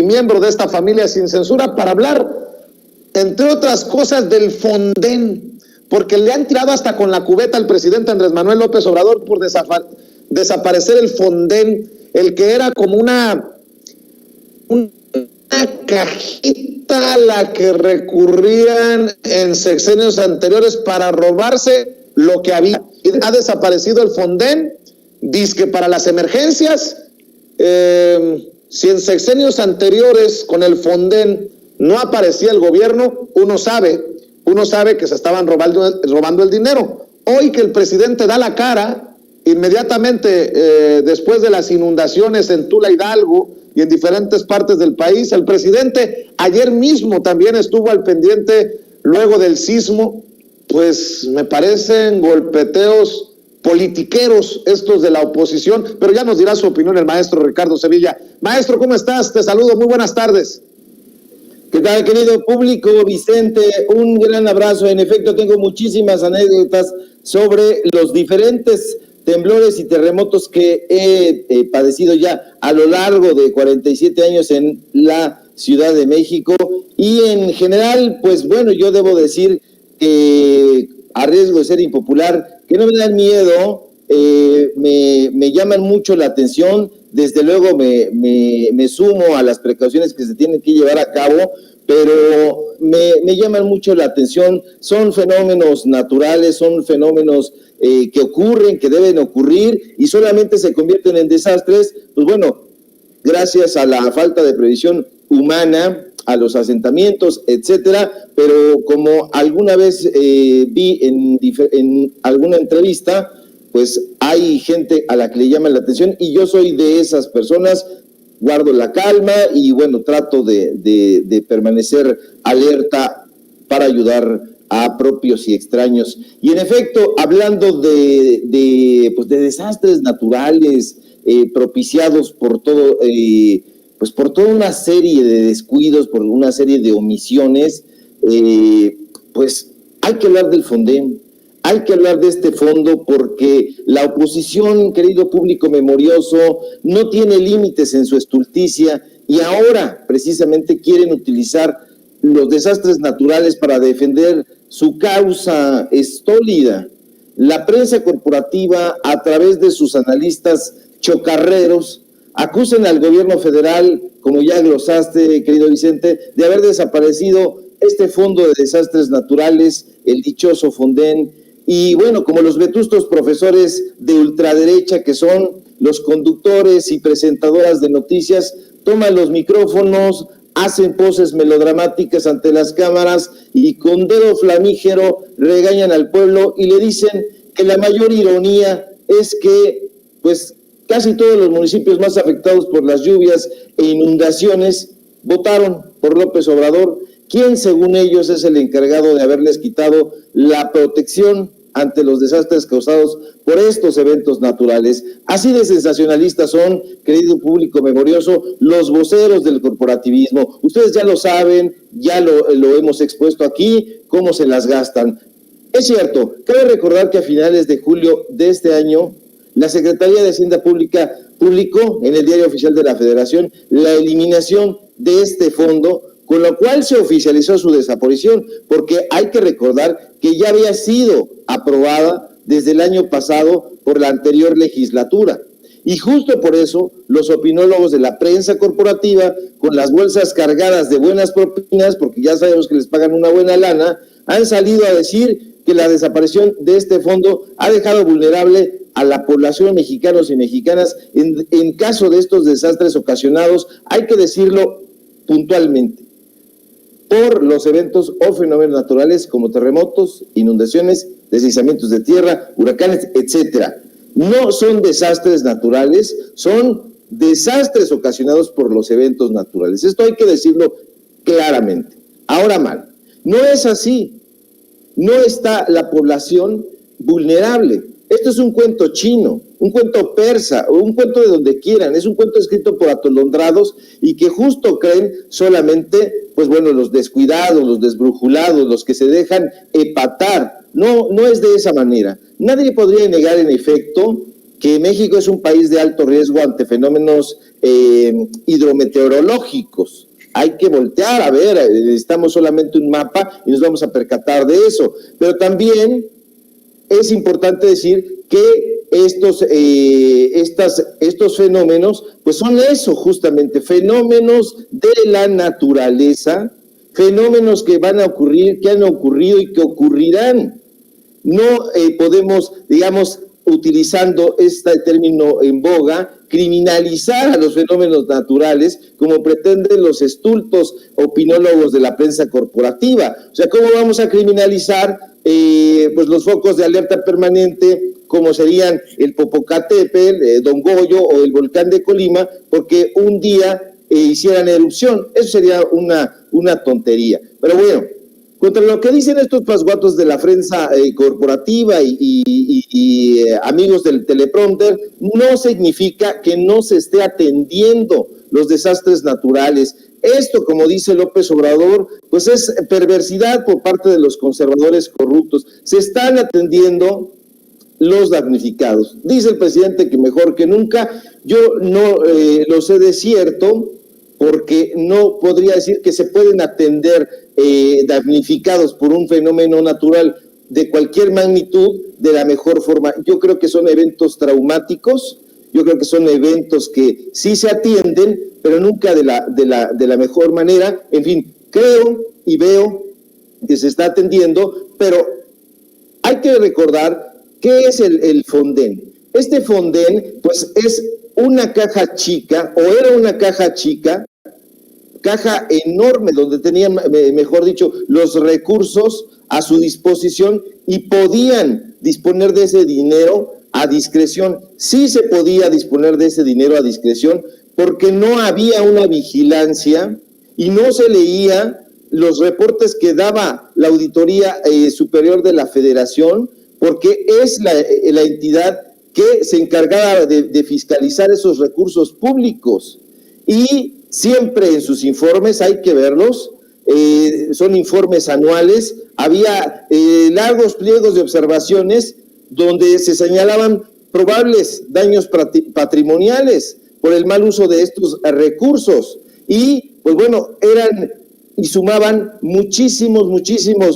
miembro de esta familia sin censura para hablar, entre otras cosas, del Fonden, porque le han tirado hasta con la cubeta al presidente Andrés Manuel López Obrador por desaparecer el Fonden, el que era como una cajita a la que recurrían en sexenios anteriores para robarse lo que había. Ha desaparecido el Fonden, dizque para las emergencias. Si en sexenios anteriores con el Fonden no aparecía el gobierno, uno sabe que se estaban robando el dinero. Hoy que el presidente da la cara, inmediatamente después de las inundaciones en Tula Hidalgo y en diferentes partes del país, el presidente ayer mismo también estuvo al pendiente luego del sismo, pues me parecen golpeteos politiqueros estos de la oposición, pero ya nos dirá su opinión el maestro Ricardo Sevilla. Maestro, ¿cómo estás? Te saludo, muy buenas tardes. ¿Qué tal, querido público? Vicente, un gran abrazo. En efecto, tengo muchísimas anécdotas sobre los diferentes temblores y terremotos que he padecido ya a lo largo de 47 años en la Ciudad de México. Y en general, pues bueno, yo debo decir que, a riesgo de ser impopular, que no me dan miedo, me llaman mucho la atención. Desde luego me sumo a las precauciones que se tienen que llevar a cabo, pero me llaman mucho la atención. Son fenómenos naturales, son fenómenos que ocurren, que deben ocurrir y solamente se convierten en desastres, pues bueno, gracias a la falta de previsión humana, a los asentamientos, etcétera. Pero como alguna vez vi en alguna entrevista, pues hay gente a la que le llama la atención y yo soy de esas personas. Guardo la calma y bueno, trato de permanecer alerta para ayudar a propios y extraños. Y en efecto, hablando de desastres naturales propiciados por todo, pues por toda una serie de descuidos, por una serie de omisiones, pues hay que hablar del Fonden. Hay que hablar de este fondo porque la oposición, querido público memorioso, no tiene límites en su estulticia y ahora precisamente quieren utilizar los desastres naturales para defender su causa estólida. La prensa corporativa, a través de sus analistas chocarreros, acusan al gobierno federal, como ya glosaste, querido Vicente, de haber desaparecido este fondo de desastres naturales, el dichoso Fonden. Y bueno, como los vetustos profesores de ultraderecha que son los conductores y presentadoras de noticias, toman los micrófonos, hacen poses melodramáticas ante las cámaras y con dedo flamígero regañan al pueblo y le dicen que la mayor ironía es que pues casi todos los municipios más afectados por las lluvias e inundaciones votaron por López Obrador, quien según ellos es el encargado de haberles quitado la protección ante los desastres causados por estos eventos naturales. Así de sensacionalistas son, querido público memorioso, los voceros del corporativismo. Ustedes ya lo saben, ya lo hemos expuesto aquí, cómo se las gastan. Es cierto, cabe recordar que a finales de julio de este año, la Secretaría de Hacienda Pública publicó en el Diario Oficial de la Federación la eliminación de este fondo, con lo cual se oficializó su desaparición, porque hay que recordar que ya había sido aprobada desde el año pasado por la anterior legislatura. Y justo por eso, los opinólogos de la prensa corporativa, con las bolsas cargadas de buenas propinas, porque ya sabemos que les pagan una buena lana, han salido a decir que la desaparición de este fondo ha dejado vulnerable a la población, mexicanos y mexicanas, en caso de estos desastres ocasionados, hay que decirlo puntualmente, por los eventos o fenómenos naturales como terremotos, inundaciones, deslizamientos de tierra, huracanes, etcétera. No son desastres naturales, son desastres ocasionados por los eventos naturales. Esto hay que decirlo claramente. Ahora mal, no es así. No está la población vulnerable. Esto es un cuento chino, un cuento persa, o un cuento de donde quieran. Es un cuento escrito por atolondrados y que justo creen solamente, pues bueno, los descuidados, los desbrujulados, los que se dejan epatar. No es de esa manera. Nadie podría negar, en efecto, que México es un país de alto riesgo ante fenómenos hidrometeorológicos. Hay que voltear a ver, necesitamos solamente un mapa y nos vamos a percatar de eso. Pero también es importante decir que estos fenómenos, pues son eso justamente, fenómenos de la naturaleza, fenómenos que van a ocurrir, que han ocurrido y que ocurrirán. No podemos, digamos, utilizando este término en boga, criminalizar a los fenómenos naturales como pretenden los estultos opinólogos de la prensa corporativa. O sea, ¿cómo vamos a criminalizar pues los focos de alerta permanente, como serían el Popocatépetl, Don Goyo o el volcán de Colima, porque un día hicieran erupción? Eso sería una tontería. Pero bueno, contra lo que dicen estos pasguatos de la prensa corporativa y amigos del teleprompter, no significa que no se esté atendiendo los desastres naturales. Esto, como dice López Obrador, pues es perversidad por parte de los conservadores corruptos. Se están atendiendo los damnificados. Dice el presidente que mejor que nunca. Yo no lo sé de cierto, porque no podría decir que se pueden atender damnificados por un fenómeno natural de cualquier magnitud de la mejor forma. Yo creo que son eventos traumáticos, yo creo que son eventos que sí se atienden, pero nunca de la mejor manera. En fin, creo y veo que se está atendiendo, pero hay que recordar qué es el Fonden. Este Fonden, pues es una caja chica, o era una caja chica, caja enorme, donde tenían, mejor dicho, los recursos a su disposición y podían disponer de ese dinero a discreción. Sí se podía disponer de ese dinero a discreción porque no había una vigilancia y no se leía los reportes que daba la Auditoría Superior de la Federación, porque es la entidad que se encargaba de fiscalizar esos recursos públicos. Y siempre en sus informes, hay que verlos, son informes anuales, había largos pliegos de observaciones donde se señalaban probables daños patrimoniales por el mal uso de estos recursos. Y, pues bueno, eran y sumaban muchísimos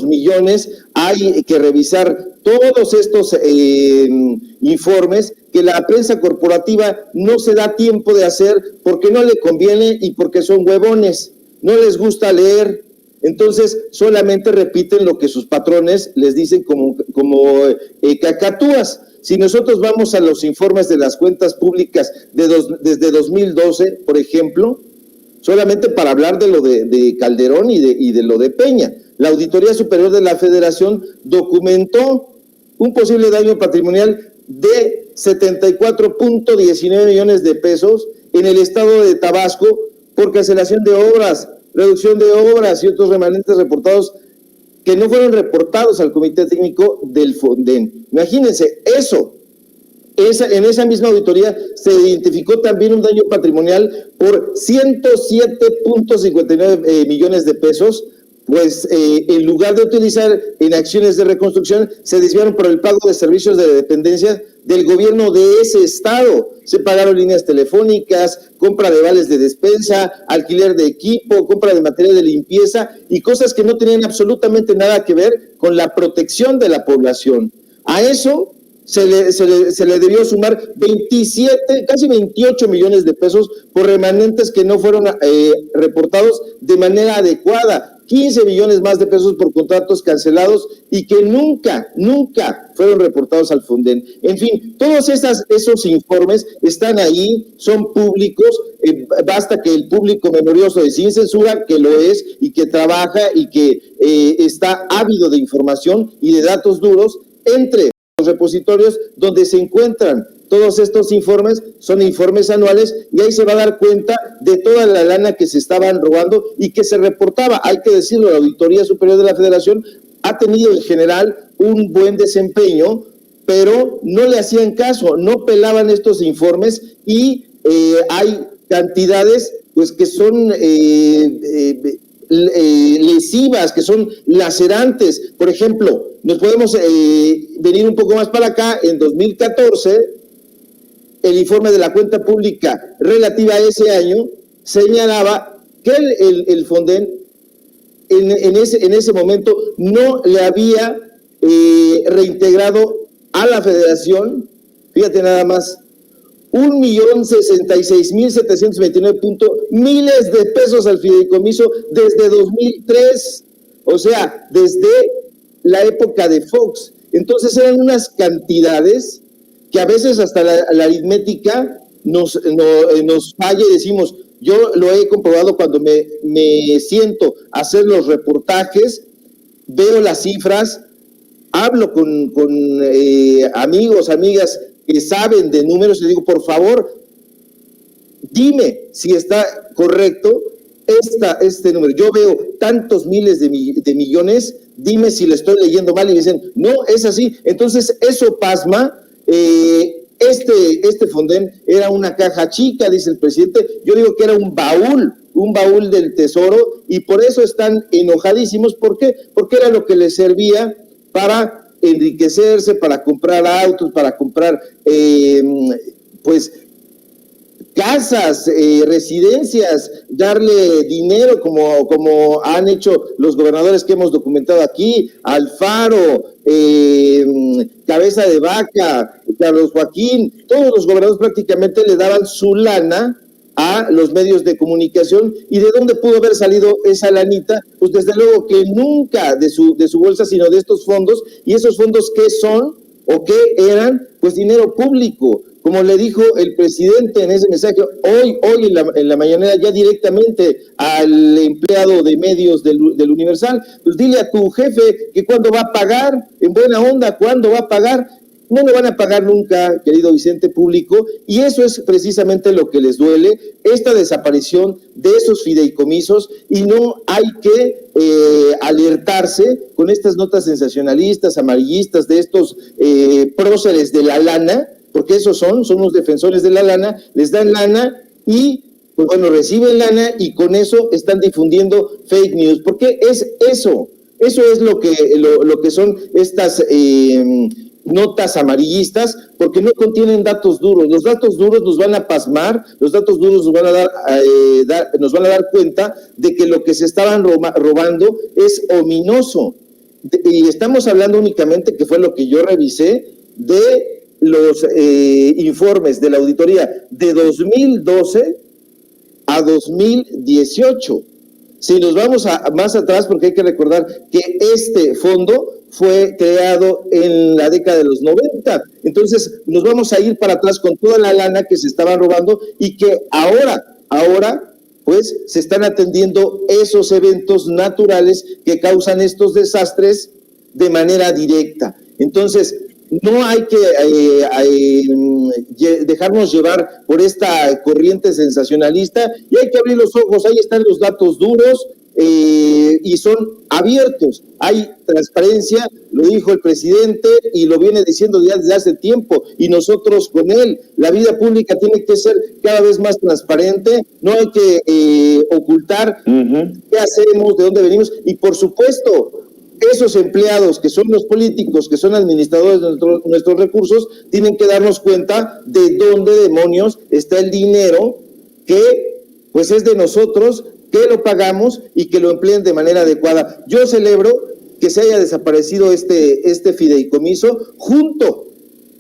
millones. Hay que revisar todos estos informes que la prensa corporativa no se da tiempo de hacer porque no le conviene y porque son huevones, no les gusta leer. Entonces solamente repiten lo que sus patrones les dicen como cacatúas. Si nosotros vamos a los informes de las cuentas públicas desde 2012, por ejemplo, solamente para hablar de lo de Calderón y de lo de Peña, la Auditoría Superior de la Federación documentó un posible daño patrimonial de 74.19 millones de pesos en el estado de Tabasco por cancelación de obras, reducción de obras y otros remanentes reportados que no fueron reportados al Comité Técnico del Fonden. Imagínense eso. En esa misma auditoría se identificó también un daño patrimonial por 107.59 millones de pesos, pues en lugar de utilizar en acciones de reconstrucción, se desviaron por el pago de servicios de dependencia del gobierno de ese estado. Se pagaron líneas telefónicas, compra de vales de despensa, alquiler de equipo, compra de material de limpieza y cosas que no tenían absolutamente nada que ver con la protección de la población. A eso se le debió sumar 27, casi 28 millones de pesos por remanentes que no fueron reportados de manera adecuada, 15 millones más de pesos por contratos cancelados y que nunca fueron reportados al Fonden. En fin, todos esos informes están ahí, son públicos, basta que el público memorioso y sin censura, que lo es y que trabaja y que está ávido de información y de datos duros, entre los repositorios donde se encuentran todos estos informes. Son informes anuales y ahí se va a dar cuenta de toda la lana que se estaban robando y que se reportaba. Hay que decirlo, la Auditoría Superior de la Federación ha tenido en general un buen desempeño, pero no le hacían caso, no pelaban estos informes y hay cantidades pues que son lesivas, que son lacerantes. Por ejemplo, nos podemos venir un poco más para acá. En 2014 el informe de la cuenta pública relativa a ese año señalaba que el Fonden en ese momento no le había reintegrado a la Federación, fíjate nada más, 1,066,729 miles de pesos al fideicomiso desde 2003, o sea, desde la época de Fox. Entonces eran unas cantidades que a veces hasta la aritmética nos falla y decimos, yo lo he comprobado cuando me siento a hacer los reportajes, veo las cifras, hablo con amigos, amigas que saben de números, les digo, por favor, dime si está correcto este número. Yo veo tantos miles de millones, dime si le estoy leyendo mal, y me dicen, no, es así. Entonces, eso pasma. Este Fonden era una caja chica, dice el presidente. Yo digo que era un baúl del tesoro, y por eso están enojadísimos. ¿Por qué? Porque era lo que les servía para enriquecerse, para comprar autos, para comprar pues casas, residencias, darle dinero como han hecho los gobernadores que hemos documentado aquí, Alfaro, Cabeza de Vaca, Carlos Joaquín. Todos los gobernadores prácticamente le daban su lana a los medios de comunicación. ¿Y de dónde pudo haber salido esa lanita? Pues desde luego que nunca de su bolsa, sino de estos fondos. ¿Y esos fondos qué son o qué eran? Pues dinero público. Como le dijo el presidente en ese mensaje, hoy en la mañanera, ya directamente al empleado de medios del Universal, pues dile a tu jefe que cuándo va a pagar, en buena onda, cuándo va a pagar. No lo van a pagar nunca, querido Vicente Público, y eso es precisamente lo que les duele, esta desaparición de esos fideicomisos, y no hay que alertarse con estas notas sensacionalistas, amarillistas, de estos próceres de la lana, porque esos son los defensores de la lana, les dan lana y, pues bueno, reciben lana y con eso están difundiendo fake news. ¿Por qué es eso? Eso es lo que son estas notas amarillistas, porque no contienen datos duros. Los datos duros nos van a pasmar, los datos duros nos van a dar cuenta de que lo que se estaban robando es ominoso. Y estamos hablando únicamente, que fue lo que yo revisé, de los informes de la auditoría de 2012 a 2018. Si nos vamos más atrás, porque hay que recordar que este fondo fue creado en la década de los 90. Entonces, nos vamos a ir para atrás con toda la lana que se estaba robando y que ahora, pues, se están atendiendo esos eventos naturales que causan estos desastres de manera directa. Entonces, no hay que dejarnos llevar por esta corriente sensacionalista y hay que abrir los ojos. Ahí están los datos duros y son abiertos. Hay transparencia, lo dijo el presidente y lo viene diciendo ya desde hace tiempo, y nosotros con él. La vida pública tiene que ser cada vez más transparente, no hay que ocultar qué hacemos, de dónde venimos, y por supuesto, esos empleados que son los políticos, que son administradores de nuestros recursos, tienen que darnos cuenta de dónde demonios está el dinero que pues es de nosotros, que lo pagamos y que lo empleen de manera adecuada. Yo celebro que se haya desaparecido este fideicomiso, junto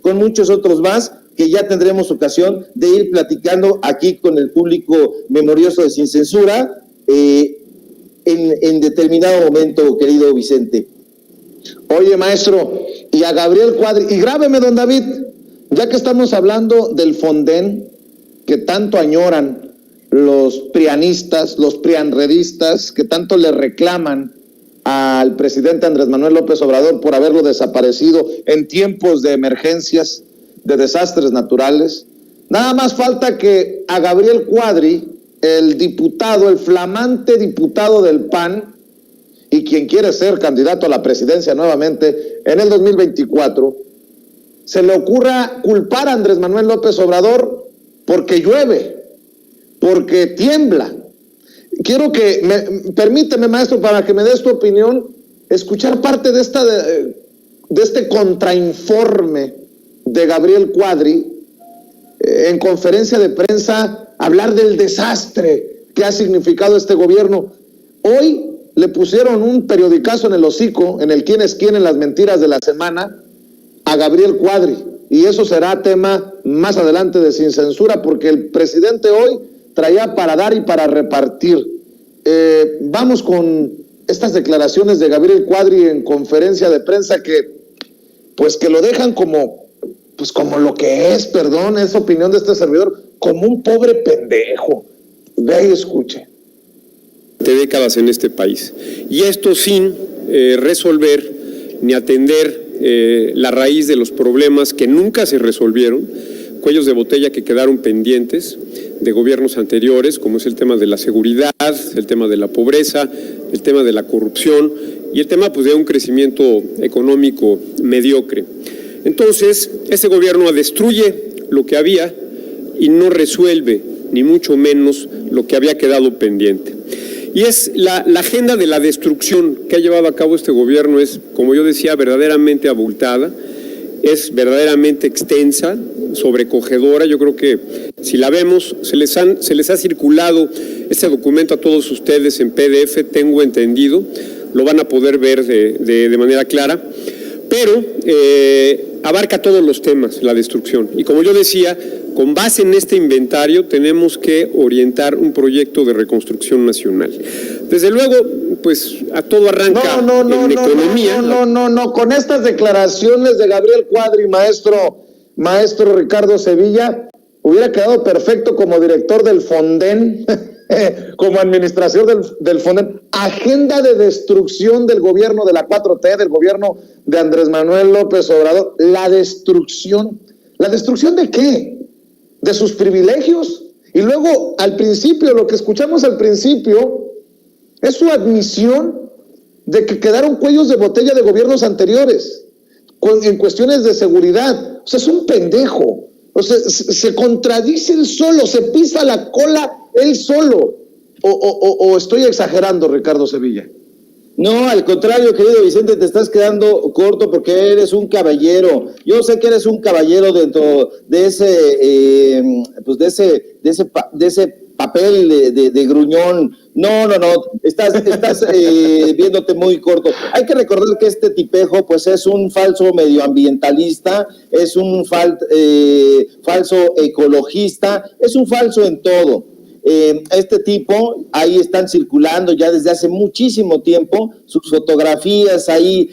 con muchos otros más, que ya tendremos ocasión de ir platicando aquí con el público memorioso de Sin Censura, en determinado momento, querido Vicente. Oye, maestro, y a Gabriel Cuadri, y grábeme, don David, ya que estamos hablando del Fonden, que tanto añoran los prianistas, los prianredistas, que tanto le reclaman al presidente Andrés Manuel López Obrador por haberlo desaparecido en tiempos de emergencias, de desastres naturales. Nada más falta que a Gabriel Cuadri, el diputado, el flamante diputado del PAN, y quien quiere ser candidato a la presidencia nuevamente en el 2024, se le ocurra culpar a Andrés Manuel López Obrador porque llueve, porque tiembla. Quiero que permíteme, maestro, para que me des tu opinión, escuchar parte de este contrainforme de Gabriel Cuadri, en conferencia de prensa hablar del desastre que ha significado este gobierno. Hoy le pusieron un periodicazo en el hocico, en el quién es quién en las mentiras de la semana, a Gabriel Cuadri, y eso será tema más adelante de Sin Censura, porque el presidente hoy traía para dar y para repartir. Vamos con estas declaraciones de Gabriel Cuadri en conferencia de prensa que lo dejan como lo que es, perdón, es opinión de este servidor, como un pobre pendejo. Ve y escuche. De décadas en este país, y esto sin resolver ni atender la raíz de los problemas que nunca se resolvieron, cuellos de botella que quedaron pendientes de gobiernos anteriores, como es el tema de la seguridad, el tema de la pobreza, el tema de la corrupción y el tema de un crecimiento económico mediocre. Entonces, este gobierno destruye lo que había y no resuelve, ni mucho menos, lo que había quedado pendiente. Y es la agenda de la destrucción que ha llevado a cabo este gobierno es, como yo decía, verdaderamente abultada, es verdaderamente extensa, sobrecogedora. Yo creo que si la vemos, se les ha circulado este documento a todos ustedes en PDF, tengo entendido, lo van a poder ver de manera clara, pero abarca todos los temas, la destrucción. Y como yo decía, con base en este inventario tenemos que orientar un proyecto de reconstrucción nacional. Desde luego, a todo arranca en economía. No, con estas declaraciones de Gabriel Cuadri, maestro Ricardo Sevilla, hubiera quedado perfecto como director del Fonden, como administración del Fonden. Agenda de destrucción del gobierno de la 4T, del gobierno de Andrés Manuel López Obrador. ¿La destrucción de qué? ¿De sus privilegios? Y luego, al principio, lo que escuchamos al principio es su admisión de que quedaron cuellos de botella de gobiernos anteriores en cuestiones de seguridad. O sea, es un pendejo. O sea, se contradice él solo, se pisa la cola él solo. ¿O estoy exagerando, Ricardo Sevilla? No, al contrario, querido Vicente, te estás quedando corto porque eres un caballero. Yo sé que eres un caballero dentro de ese papel de gruñón. No, estás viéndote muy corto. Hay que recordar que este tipejo, es un falso medioambientalista, es un falso ecologista, es un falso en todo. Este tipo, ahí están circulando ya desde hace muchísimo tiempo sus fotografías ahí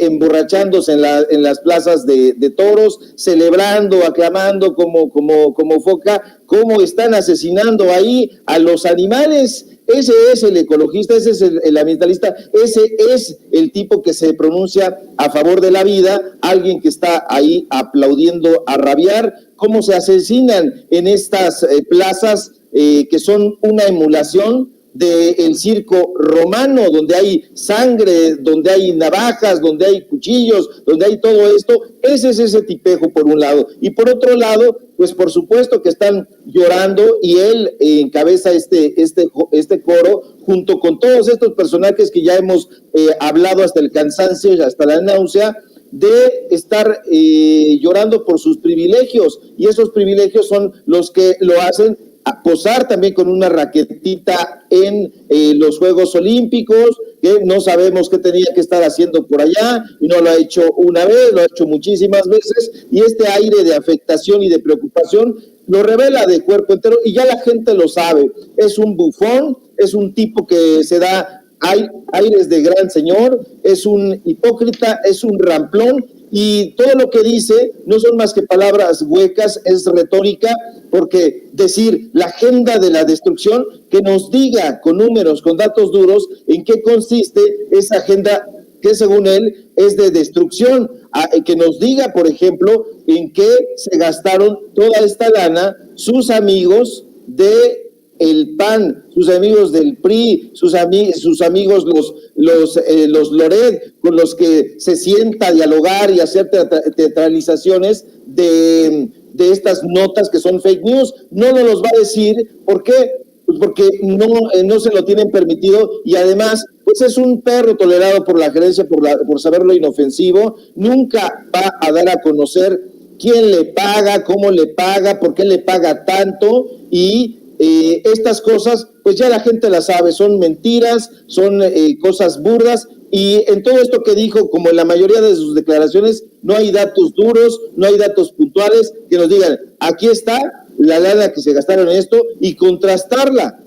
emborrachándose en las plazas de toros, celebrando, aclamando como foca, cómo están asesinando ahí a los animales. Ese es el ecologista, ese es el ambientalista, ese es el tipo que se pronuncia a favor de la vida, alguien que está ahí aplaudiendo a rabiar, cómo se asesinan en estas plazas que son una emulación del circo romano, donde hay sangre, donde hay navajas, donde hay cuchillos, donde hay todo esto. Ese es ese tipejo por un lado. Y por otro lado, por supuesto que están llorando y él encabeza este coro junto con todos estos personajes que ya hemos hablado hasta el cansancio y hasta la náusea, de estar llorando por sus privilegios. Y esos privilegios son los que lo hacen a posar también con una raquetita en los Juegos Olímpicos, que no sabemos qué tenía que estar haciendo por allá, y no lo ha hecho una vez, lo ha hecho muchísimas veces, y este aire de afectación y de preocupación lo revela de cuerpo entero, y ya la gente lo sabe. Es un bufón, es un tipo que se da aires de gran señor, es un hipócrita, es un ramplón, y todo lo que dice no son más que palabras huecas, es retórica, porque decir la agenda de la destrucción, que nos diga con números, con datos duros, en qué consiste esa agenda que según él es de destrucción, que nos diga, por ejemplo, en qué se gastaron toda esta lana sus amigos de el PAN, sus amigos del PRI, sus amigos los Loret, con los que se sienta a dialogar y hacer teatralizaciones de estas notas que son fake news. No nos los va a decir. ¿Por qué? Pues porque no se lo tienen permitido, y además es un perro tolerado por la gerencia por saberlo inofensivo. Nunca va a dar a conocer quién le paga, cómo le paga, por qué le paga tanto, y estas cosas, pues ya la gente las sabe, son mentiras, son cosas burdas, y en todo esto que dijo, como en la mayoría de sus declaraciones, no hay datos duros, no hay datos puntuales que nos digan, aquí está la lana que se gastaron en esto, y contrastarla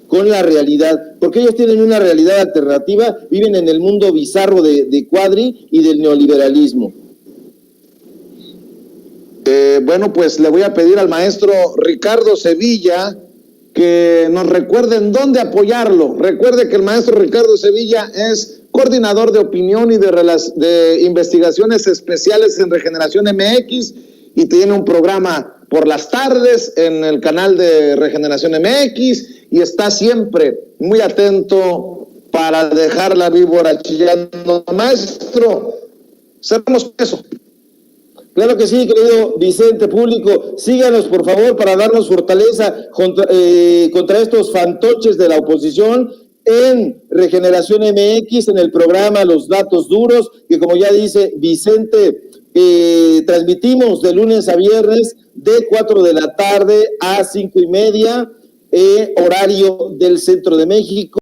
con la realidad, porque ellos tienen una realidad alternativa, viven en el mundo bizarro de Cuadri y del neoliberalismo. Bueno, pues le voy a pedir al maestro Ricardo Sevilla que nos recuerden dónde apoyarlo. Recuerde que el maestro Ricardo Sevilla es coordinador de opinión y de investigaciones especiales en Regeneración MX y tiene un programa por las tardes en el canal de Regeneración MX y está siempre muy atento para dejar la víbora chillando. Maestro, cerramos con eso. Claro que sí, querido Vicente Público, síganos por favor para darnos fortaleza contra estos fantoches de la oposición en Regeneración MX, en el programa Los Datos Duros, que como ya dice Vicente, transmitimos de lunes a viernes de 4 de la tarde a 5:30, horario del centro de México.